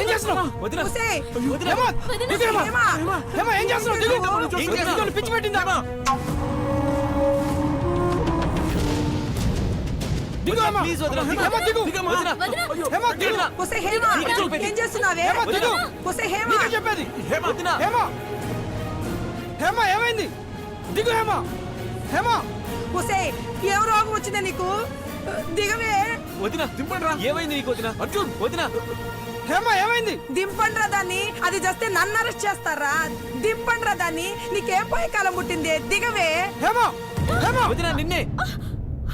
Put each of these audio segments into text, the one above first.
ఏం చేస్తున్నావు? ఏం చేస్తున్నావు? పిచ్చి పెట్టిందా? చెప్పేది హేమా ఏమైంది? దిగు హేమా. హేమా ఏం రోగం వచ్చిందా నీకు? దిగవే. వదినా దింపండ్రా. ఏమైంది నీకు వదినా? అర్జున్ వదినా. హేమా ఏమైంది? దింపండ్రా దాన్ని. అది చేస్తే నన్ను అరెస్ట్ చేస్తారా? దింపండ్రా దాన్ని. నీకేం పోయే కాలం పుట్టింది? దిగవే. హేమా హేమా వదినా నిన్నే.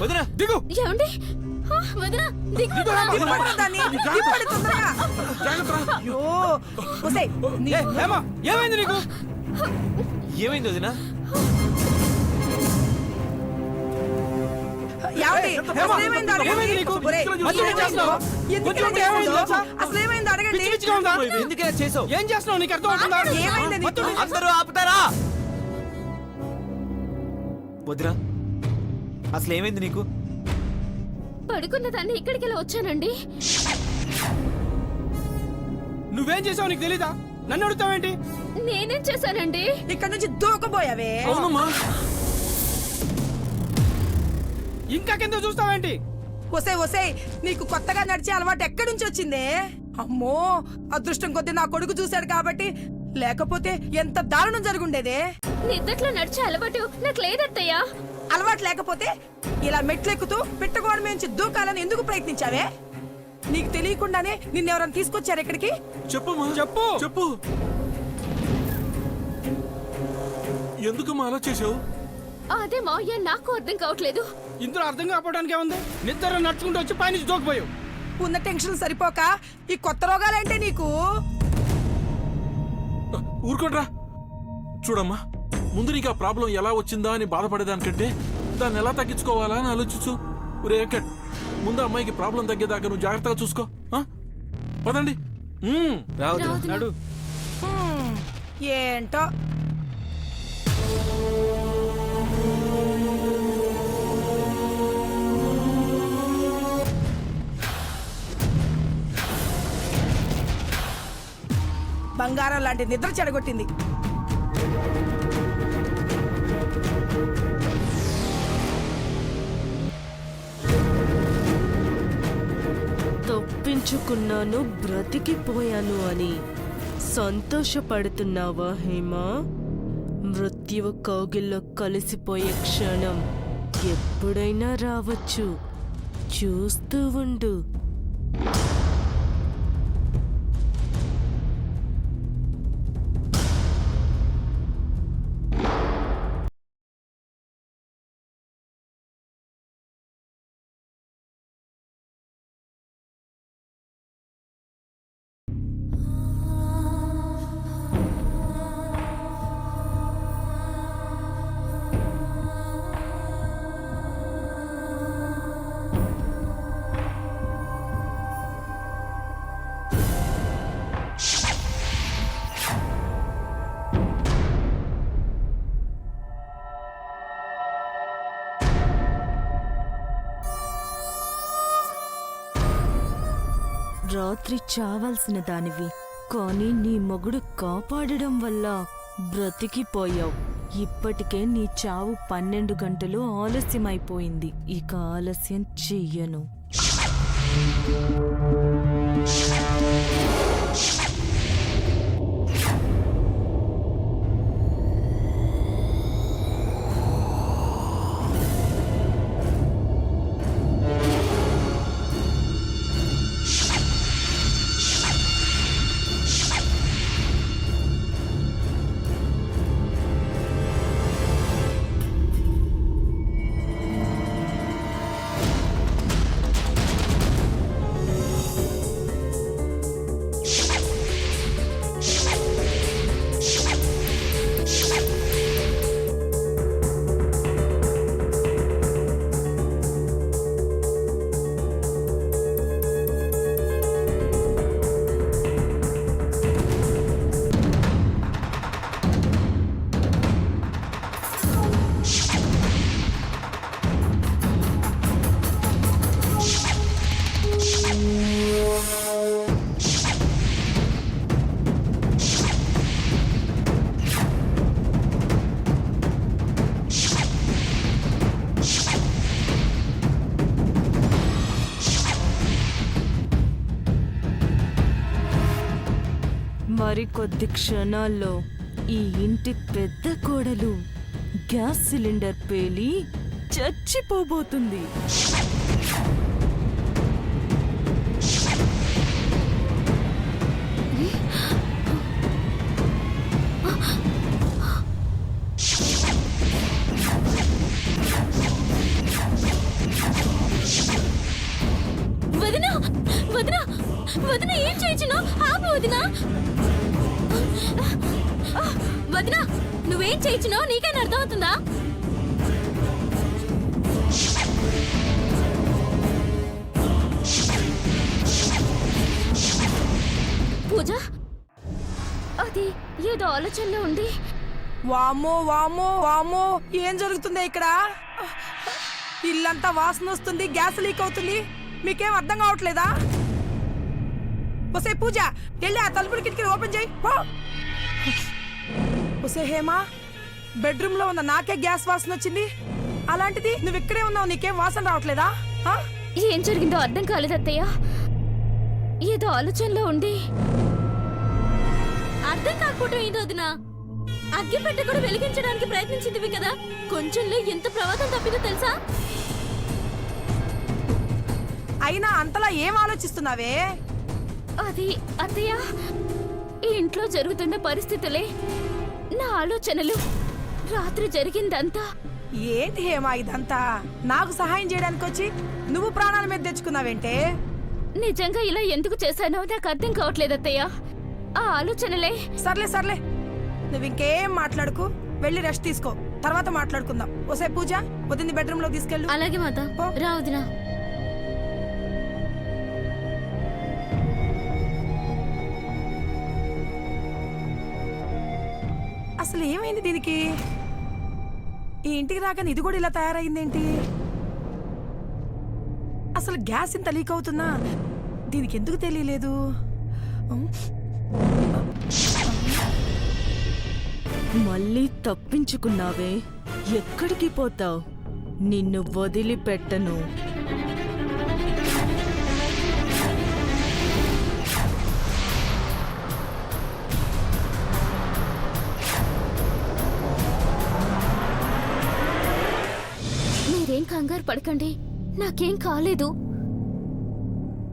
వదినా దిగు. ఏమండి? వదినా దిగు. దింపండ్రా దాన్ని. దింపండి తొందరగా. అయ్యో ఒసేయ్ హేమా ఏమైంది నీకు? ఏమైంది వదినా? ఏం చేస్తున్నావు? నీకు అర్థం అవుతుందా? అందరూ ఆపుతారా? వదినా అసలు ఏమైంది నీకు? పడుకున్న దాన్ని ఇక్కడికి ఎలా వచ్చానండి? నువ్వేం చేసావు నీకు తెలీదా? నన్ను అడుగుతావేంటి? నేనేం చేశానండి? ఇక్కడ నుంచి దూకపోయావే. అవునమ్మా. ఇంకా కింద చూస్తావేంటి? ఒసేయ్ నీకు కొత్తగా నడిచే అలవాటు ఎక్కడి నుంచి వచ్చిందే? అమ్మో అదృష్టం కొద్దీ నా కొడుకు చూశాడు కాబట్టి, లేకపోతే ఎంత దారుణం జరుగుండేదే. నిద్దట్లో నడిచే అలవాటు నాకు లేదత్తయ్యా. అలవాటు లేకపోతే ఇలా మెట్లెక్కుతూ పిట్టగోడ నుంచి దూకాలని ఎందుకు ప్రయత్నించావే? నీకు తెలియకుండానే నిన్నెవరైనా తీసుకొచ్చారు ఇక్కడికి? చెప్పు చెప్పు చెప్పు. ఎందుకు అలా చేసావు? అదే మావయ్య నాకు అర్థం కావట్లేదు. ఇందులో అర్థం కావడానికి ఏముంది? నిద్ర నడుచుకుంటూ వచ్చి పైనుంచి దూకపోయావు. ఉన్న టెన్షన్ సరిపోక ఈ కొత్త రోగాలంటే నీకు. ఊరుకోండ్రా. చూడమ్మా, ముందు నీకు ఆ ప్రాబ్లం ఎలా వచ్చిందా అని బాధపడేదానికంటే దాన్ని ఎలా తగ్గించుకోవాలా అని ఆలోచించు. వెంకట్, ముందు అమ్మాయికి ప్రాబ్లం తగ్గేదాకా నువ్వు జాగ్రత్తగా చూసుకో. పదండి. నడు. ఏంటో బంగారం లాంటి నిద్ర చెడగొట్టింది. తప్పించుకున్నాను, బ్రతికిపోయాను అని సంతోషపడుతున్నావా హేమా? మృత్యువు కౌగిల్లో కలిసిపోయే క్షణం ఎప్పుడైనా రావచ్చు. చూస్తూ ఉండు. రాత్రి చావాల్సిన దానివి, కానీ నీ మొగుడు కాపాడడం వల్ల బ్రతికిపోయావు. ఇప్పటికే నీ చావు 12 గంటలు ఆలస్యమైపోయింది. ఇక ఆలస్యం చెయ్యను. మరికొద్ది క్షణాల్లో ఈ ఇంటి పెద్ద కోడలు గ్యాస్ సిలిండర్ పేలి చచ్చిపోబోతుంది. వదినా వదినా వదినా ఏం చేయొచ్చును? ఆపు వదినా. వదినా నువ్వేం చేయొచ్చునో నీకైనా అర్థమవుతుందా? పూజ అది ఏదో ఆలోచనలో ఉంది. వామ్మో వామ్మో వామ్మో, ఏం జరుగుతుంది ఇక్కడ? ఇల్లంతా వాసన వస్తుంది, గ్యాస్ లీక్ అవుతుంది. మీకేం అర్థం కావట్లేదా? ఒసే పూజ, వెళ్ళి ఆ తలుపులు కిటికీలు ఓపెన్ చేయి. ఒసే హేమా, బెడ్రూమ్ లో ఉన్న నాకే గ్యాస్ వాసన వచ్చింది, అలాంటిది నువ్వు ఇక్కడే ఉన్నావు, నీకేం వాసన రావట్లేదా? ఏం జరిగిందో అర్థం కాలేదు అత్తయ్య. ఏదో ఆలోచనలో ఉండి. అర్థం కాకపోవటం ఏంటో వదినా? అగ్గి పెట్టె కూడా వెలిగించడానికి ప్రయత్నించింది కదా, కొంచెంలో ఎంత ప్రమాదం తప్పిందో తెలుసా? అయినా అంతలా ఏం ఆలోచిస్తున్నావే? అది అత్తయ్య, ఈ ఇంట్లో జరుగుతున్న పరిస్థితులే నా ఆలోచనలు. రాత్రి జరిగిందంతా. ఏంటి హేమా ఇదంతా? నాకు సహాయం చేయడానికి వచ్చి నువ్వు ప్రాణాల మీద తెచ్చుకున్నావేంటే? నిజంగా ఇలా ఎందుకు చేశానో నాకు అర్థం కావట్లేదు అత్తయ్య. ఆ ఆలోచనలే. సర్లే సర్లే, నువ్వు ఇంకేం మాట్లాడుకు, వెళ్ళి రెస్ట్ తీసుకో, తర్వాత మాట్లాడుకుందాం. ఓసే పూజ, వదిన బెడ్రూమ్ లో తీసుకెళ్ళు. అలాగే మాత, రా వదినా. అసలు ఏమైంది దీనికి? ఈ ఇంటికి రాగానే ఇది కూడా ఇలా తయారైందేంటి? అసలు గ్యాస్ ఇంత లీక్ అవుతున్నా దీనికి ఎందుకు తెలియలేదు? మళ్ళీ తప్పించుకున్నావే, ఎక్కడికి పోతావ్? నిన్ను వదిలిపెట్టను. మీరేం కంగారు పడకండి, నాకేం కాలేదు.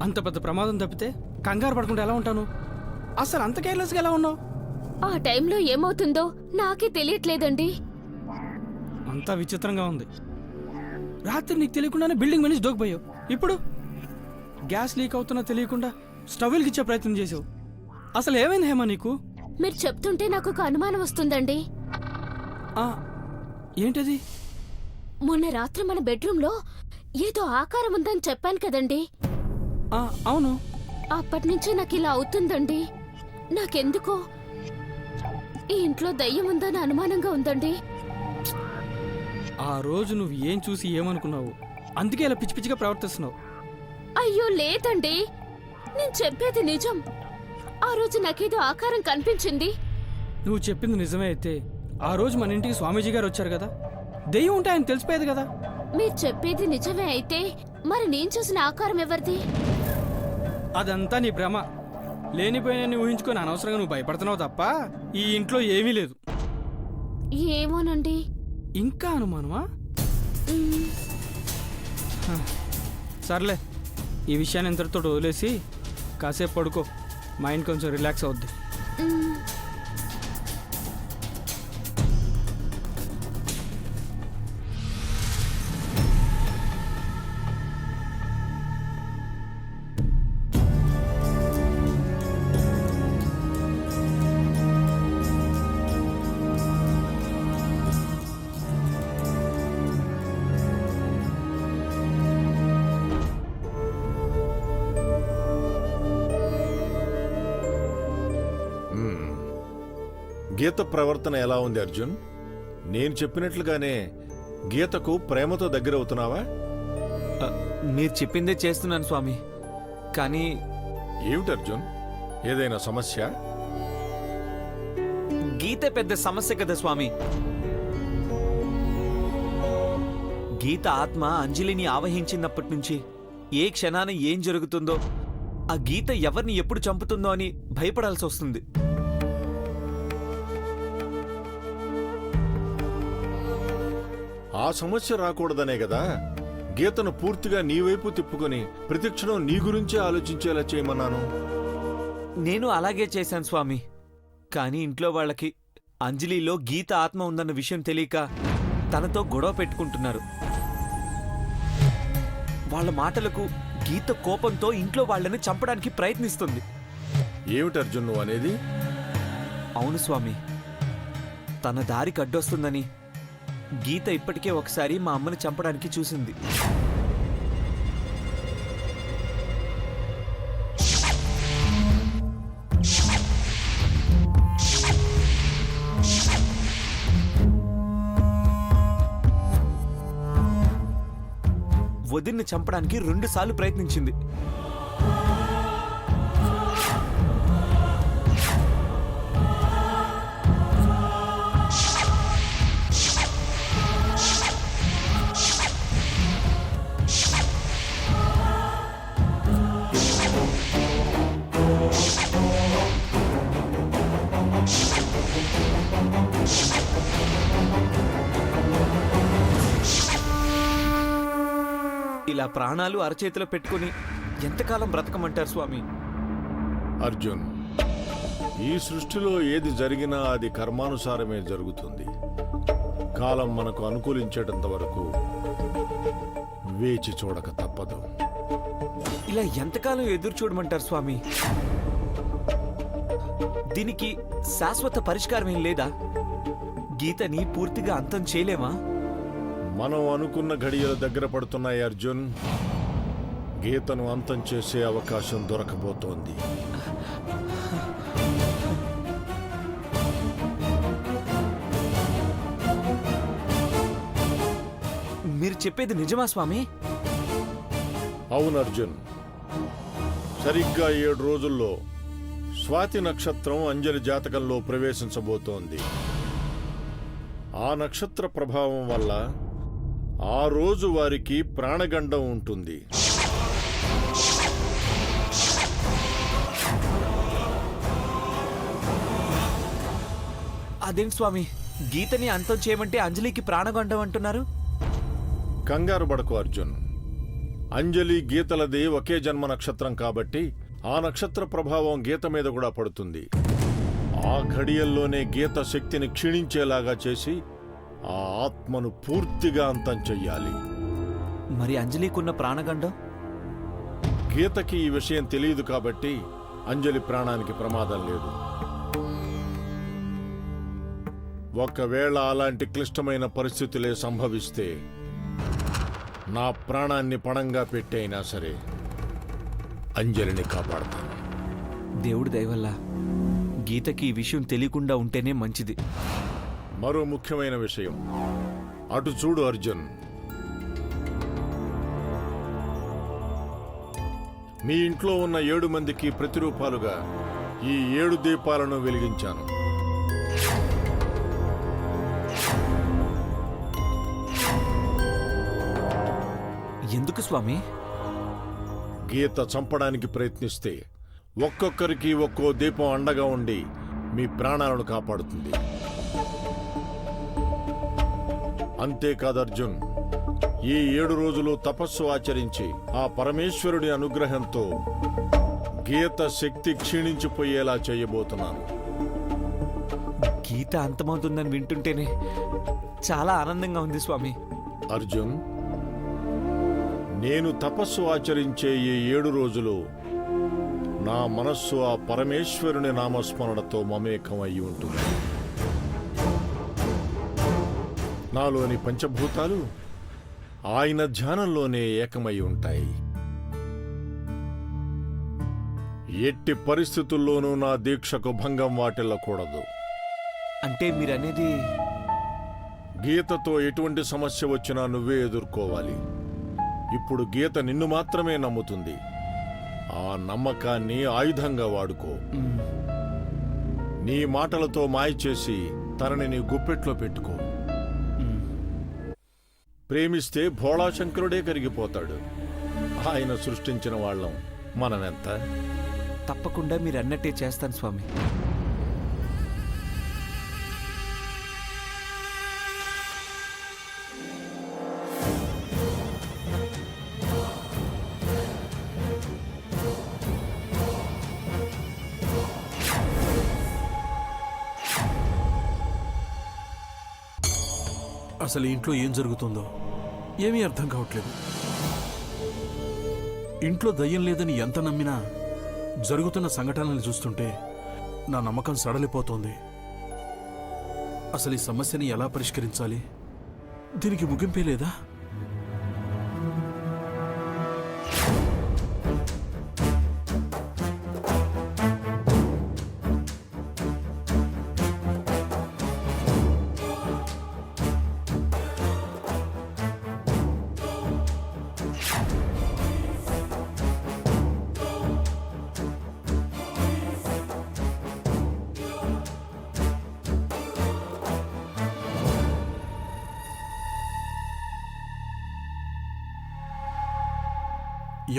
అంత పెద్ద ప్రమాదం తప్పితే కంగారు పడకుండా ఎలా ఉంటాను? అసలు అంత కేర్లెస్గా ఎలా ఉన్నావు? ఆ టైంలో ఏమవుతుందో నాకే తెలియట్లేదండి. అంతా విచిత్రంగా ఉంది. రాత్రి నీకు తెలియకుండానే బిల్డింగ్ మీద నుంచి దూకిపోయావు. ఇప్పుడు గ్యాస్ లీక్ అవుతున్నా తెలియకుండా స్టవ్ వెలిగించే ప్రయత్నం చేసావు. అసలు ఏమైంది హేమా నీకు? మీరు చెప్తుంటే నాకు ఒక అనుమానం వస్తుందండి. ఏంటది? మొన్న రాత్రి మన బెడ్రూమ్లో ఏదో ఆకారం ఉందని చెప్పాను కదండి. అవును. అప్పటి నుంచి నాకు ఇలా అవుతుందండి. నాకెందుకో ఈ ఇంట్లో దయ్యం ఉందని అనుమానంగా ఉందండి. ఆ రోజు నువ్వు ఏం చూసి ఏమనుకున్నావు? అందుకే ఇలా పిచ్చి పిచ్చిగా ప్రవర్తిస్తున్నావు. అయ్యో లేదండి, నేను చెప్పేది నిజం. ఆ రోజు నాకేదో ఆకారం కనిపించింది. నువ్వు చెప్పింది నిజమే అయితే ఆ రోజు మన ఇంటికి స్వామీజీ గారు వచ్చారు కదా, దెయ్యం ఉంటే ఆయన తెలిసిపోయేది కదా. మీరు చెప్పేది నిజమే అయితే మరి నేను చూసిన ఆకారం ఎవరిది? అదంతా నీ భ్రమ. లేనిపోయినని ఊహించుకొని అనవసరంగా నువ్వు భయపడుతున్నావు తప్ప ఈ ఇంట్లో ఏమీ లేదు. ఏమోనండి. ఇంకా అనుమానమా? సర్లే, ఈ విషయాన్ని ఇంతటితో వదిలేసి కాసేపు పడుకో, మైండ్ కొంచెం రిలాక్స్ అవుద్ది. గీత ప్రవర్తన ఎలా ఉంది అర్జున్? నేను చెప్పినట్లుగానే గీతకు ప్రేమతో దగ్గరవుతున్నావా? మీరు చెప్పిందే చేస్తున్నాను స్వామి. కానీ ఏమిటి అర్జున్, ఏదైనా సమస్య? గీత పెద్ద సమస్య కదా స్వామి. గీత ఆత్మ అంజలిని ఆవహించినప్పటి నుంచి ఏ క్షణాన ఏం జరుగుతుందో, ఆ గీత ఎవరిని ఎప్పుడు చంపుతుందో అని భయపడాల్సి వస్తుంది. ఆ సమస్య రాకూడదనే కదా గీతను పూర్తిగా నీ వైపు తిప్పుకొని ప్రతిక్షణం నీ గురించే ఆలోచించేలా చేయమన్నాను. నేను అలాగే చేశాను స్వామి. కానీ ఇంట్లో వాళ్ళకి అంజలిలో గీత ఆత్మ ఉందన్న విషయం తెలియక తనతో గొడవ పెట్టుకుంటున్నారు. వాళ్ళ మాటలకు గీత కోపంతో ఇంట్లో వాళ్ళని చంపడానికి ప్రయత్నిస్తుంది. ఏమిటి అర్జున్ నువ్వు అనేది? అవును స్వామి, తన దారికి అడ్డొస్తుందని గీత ఇప్పటికే ఒకసారి మా అమ్మని చంపడానికి చూసింది. వదిన్ని చంపడానికి 2 సార్లు ప్రయత్నించింది. ఇలా ప్రాణాలు అరచేతిలో పెట్టుకుని ఎంతకాలం బ్రతకమంటారు స్వామి? అర్జున్, ఈ సృష్టిలో ఏది జరిగినా అది కర్మానుసారమే జరుగుతుంది. కాలం మనకు అనుకూలించేటంత వరకు వేచి చూడక తప్పదు. ఇలా ఎంతకాలం ఎదురు చూడమంటారు స్వామి? దీనికి శాశ్వత పరిష్కారం ఏం లేదా? గీతని పూర్తిగా అంతం చేయలేమా? మనం అనుకున్న ఘడియలు దగ్గర పడుతున్నాయి అర్జున్. గీతను అంతం చేసే అవకాశం దొరకబోతోంది. మీరు చెప్పేది నిజమా స్వామి? అవును అర్జున్, సరిగ్గా 7 రోజుల్లో స్వాతి నక్షత్రం అంజలి జాతకంలో ప్రవేశించబోతోంది. ఆ నక్షత్ర ప్రభావం వల్ల ఆ రోజు వారికి ప్రాణగండం ఉంటుంది. అదేం స్వామి, గీతని అంతం చేయమంటే అంజలికి ప్రాణగండం అంటున్నారు? కంగారు పడకు అర్జున్. అంజలి గీతలది ఒకే జన్మ నక్షత్రం కాబట్టి ఆ నక్షత్ర ప్రభావం గీత మీద కూడా పడుతుంది. ఆ ఘడియల్లోనే గీత శక్తిని క్షీణించేలాగా చేసి ఆ ఆత్మను పూర్తిగా అంతం చెయ్యాలి. మరి అంజలికున్న ప్రాణగండం? గీతకి ఈ విషయం తెలియదు కాబట్టి అంజలి ప్రాణానికి ప్రమాదం లేదు. ఒకవేళ అలాంటి క్లిష్టమైన పరిస్థితులే సంభవిస్తే నా ప్రాణాన్ని పణంగా పెట్టైనా సరే అంజలిని కాపాడతాను. దేవుడి దయవల్ల గీతకి ఈ విషయం తెలియకుండా ఉంటేనే మంచిది. మరో ముఖ్యమైన విషయం, అటు చూడు అర్జున్. మీ ఇంట్లో ఉన్న 7 మందికి ప్రతిరూపాలుగా ఈ 7 దీపాలను వెలిగించాను. ఎందుకు స్వామి? గీత చంపడానికి ప్రయత్నిస్తే ఒక్కొక్కరికి ఒక్కో దీపం అండగా ఉండి మీ ప్రాణాలను కాపాడుతుంది. అంతేకాదు అర్జున్, ఈ 7 రోజులు తపస్సు ఆచరించి ఆ పరమేశ్వరుడి అనుగ్రహంతో గీత శక్తి క్షీణించిపోయేలా చేయబోతున్నాను. గీత అంతమవుతుందని వింటుంటేనే చాలా ఆనందంగా ఉంది స్వామి. అర్జున్, నేను తపస్సు ఆచరించే ఈ 7 రోజులు నా మనస్సు ఆ పరమేశ్వరుని నామస్మరణతో మమేకం అయి ఉంటుంది. నాలోని పంచభూతాలు ఆయన ధ్యానంలోనే ఏకమై ఉంటాయి. ఎట్టి పరిస్థితుల్లోనూ నా దీక్షకు భంగం వాటిల్లకూడదు. అంటే మీరనేది? గీతతో ఎటువంటి సమస్య వచ్చినా నువ్వే ఎదుర్కోవాలి. ఇప్పుడు గీత నిన్ను మాత్రమే నమ్ముతుంది. ఆ నమ్మకాన్ని ఆయుధంగా వాడుకో. నీ మాటలతో మాయ చేసి తనని నీ గుప్పెట్లో పెట్టుకో. ప్రేమిస్తే భోళాశంకరుడే కరిగిపోతాడు. ఆయన సృష్టించిన వాళ్ళం మనమెంత. తప్పకుండా మీరు అన్నట్టే చేస్తాను స్వామి. అసలు ఈ ఇంట్లో ఏం జరుగుతుందో ఏమీ అర్థం కావట్లేదు. ఇంట్లో దయ్యం లేదని ఎంత నమ్మినా జరుగుతున్న సంఘటనలు చూస్తుంటే నా నమ్మకం సడలిపోతోంది. అసలు ఈ సమస్యని ఎలా పరిష్కరించాలి? దీనికి ముగింపే లేదా?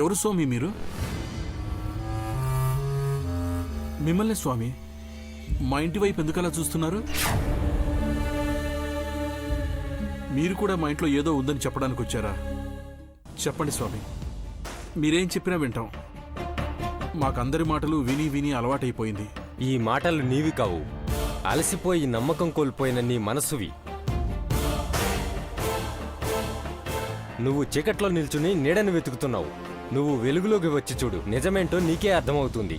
ఎవరు స్వామి మీరు? మిమ్మల్ని స్వామి. మా ఇంటి వైపు ఎందుకలా చూస్తున్నారు? మీరు కూడా మా ఇంట్లో ఏదో ఉందని చెప్పడానికి వచ్చారా? చెప్పండి స్వామి, మీరేం చెప్పినా వింటాం. మాకందరి మాటలు విని విని అలవాటైపోయింది. ఈ మాటలు నీవి కావు, అలసిపోయి నమ్మకం కోల్పోయిన నీ మనసువి. నువ్వు చీకట్లో నిల్చుని నీడని వెతుకుతున్నావు. నువ్వు వెలుగులోకి వచ్చి చూడు, నిజమేంటో నీకే అర్థమవుతుంది.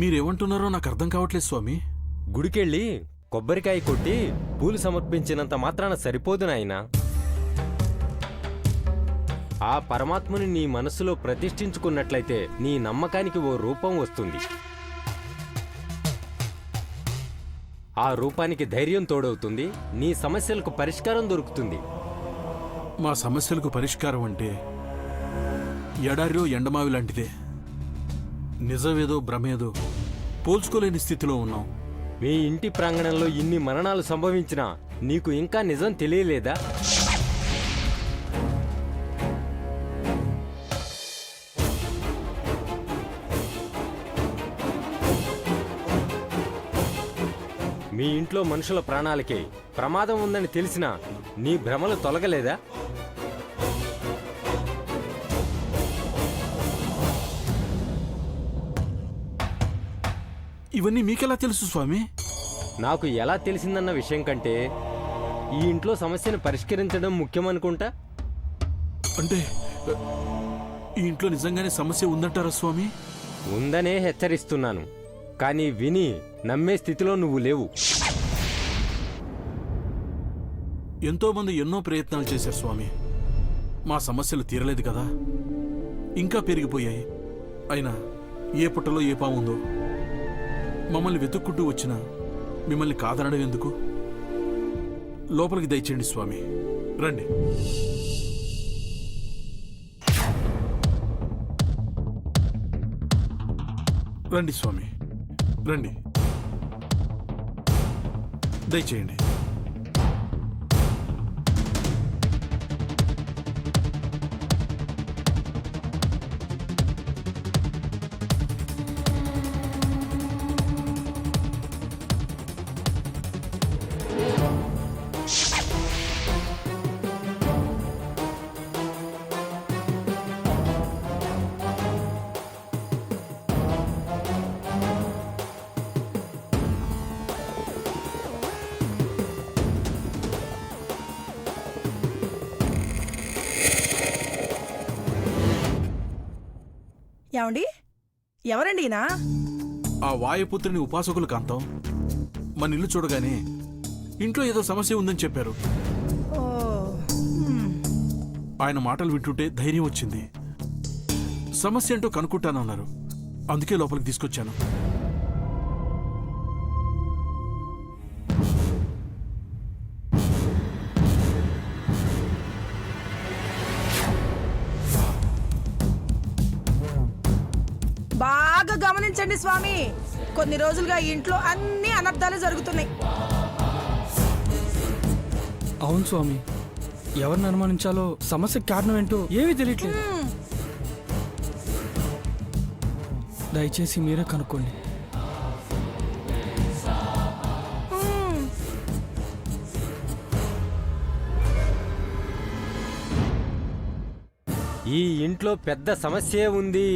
మీరేమంటున్నారో నాకు అర్థం కావట్లేదు స్వామి. గుడికెళ్ళి కొబ్బరికాయ కొట్టి పూలు సమర్పించినంత మాత్రాన సరిపోదు నాయనా. ఆ పరమాత్మని నీ మనసులో ప్రతిష్ఠించుకున్నట్లయితే నీ నమ్మకానికి ఓ రూపం వస్తుంది. ఆ రూపానికి ధైర్యం తోడవుతుంది, నీ సమస్యలకు పరిష్కారం దొరుకుతుంది. మా సమస్యలకు పరిష్కారం అంటే ఎడారిలో ఎండమావి లాంటిదే. నిజమేదో భ్రమేదో పోల్చుకోలేని స్థితిలో ఉన్నాం. మీ ఇంటి ప్రాంగణంలో ఇన్ని మరణాలు సంభవించినా నీకు ఇంకా నిజం తెలియలేదా? మీ ఇంట్లో మనుషుల ప్రాణాలకే ప్రమాదం ఉందని తెలిసినా నీ భ్రమలు తొలగలేదా? ఇవన్నీ మీకెలా తెలుసు స్వామి? నాకు ఎలా తెలిసిందన్న విషయం కంటే ఈ ఇంట్లో సమస్యను పరిష్కరించడం ముఖ్యమనుకుంటా. అంటే ఈ ఇంట్లో నిజంగానే సమస్య ఉందంటారా స్వామి? ఉందనే హెచ్చరిస్తున్నాను, కానీ విని నమ్మే స్థితిలో నువ్వు లేవు. ఎంతో మంది ఎన్నో ప్రయత్నాలు చేశారు స్వామి. మా సమస్యలు తీరలేదు కదా, ఇంకా పెరిగిపోయాయి. అయినా ఏ పుట్టలో ఏ పాముందో మమ్మల్ని వెతుక్కుంటూ వచ్చినా మిమ్మల్ని కాదనడం ఎందుకు? లోపలికి దయచేయండి స్వామి. రండి. రండి స్వామి, రండి. దయచేయండి. ఏమండి, ఎవరండి ఈయన? ఆ వాయుపుత్రుని ఉపాసకులు కాంతం మన ఇల్లు చూడగానే ఇంట్లో ఏదో సమస్య ఉందని చెప్పారు. ఓ, ఆయన మాటలు వింటుంటే ధైర్యం వచ్చింది. సమస్య ఏంటో కనుక్కుంటానన్నారు. అందుకే లోపలికి తీసుకొచ్చాను. బాగా గమనించండి స్వామి, కొన్ని రోజులుగా ఈ ఇంట్లో అన్ని అనర్థాలు జరుగుతున్నాయి. అవును స్వామి, ఎవరిని అనుమానించాలో, సమస్యకి కారణం ఏంటో ఏమీ తెలియట్లేదు. దయచేసి మీరే కనుక్కోండి. ఈ ఇంట్లో పెద్ద సమస్యే ఉంది.